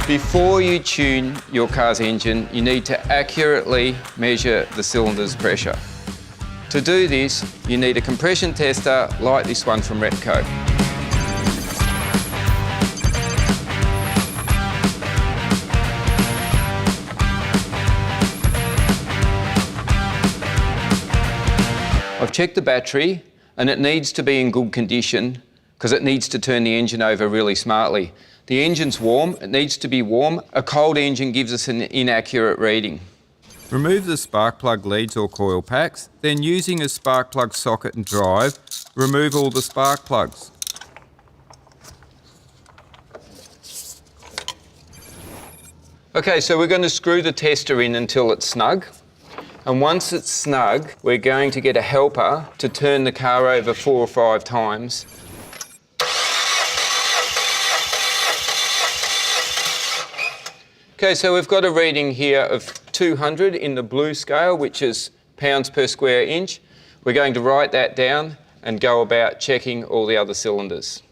Before you tune your car's engine, you need to accurately measure the cylinder's pressure. To do this, you need a compression tester like this one from Repco. I've checked the battery and it needs to be in good condition because it needs to turn the engine over really smartly. The engine's warm, it needs to be warm. A cold engine gives us an inaccurate reading. Remove the spark plug leads or coil packs, then using a spark plug socket and drive, remove all the spark plugs. Okay, so we're going to screw the tester in until it's snug. And once it's snug, we're going to get a helper to turn the car over 4 or 5 times. Okay, so we've got a reading here of 200 in the blue scale, which is pounds per square inch. We're going to write that down and go about checking all the other cylinders.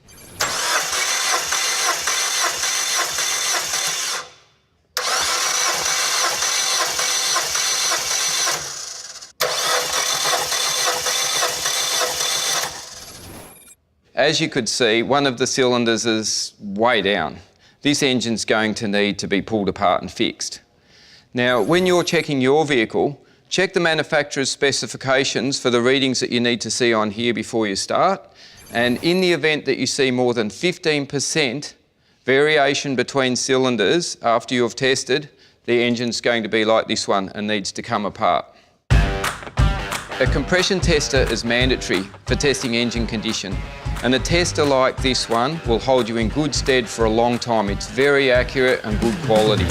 As you could see, one of the cylinders is way down. This engine's going to need to be pulled apart and fixed. Now, when you're checking your vehicle, check the manufacturer's specifications for the readings that you need to see on here before you start. And in the event that you see more than 15% variation between cylinders after you've tested, the engine's going to be like this one and needs to come apart. A compression tester is mandatory for testing engine condition. And a tester like this one will hold you in good stead for a long time. It's very accurate and good quality.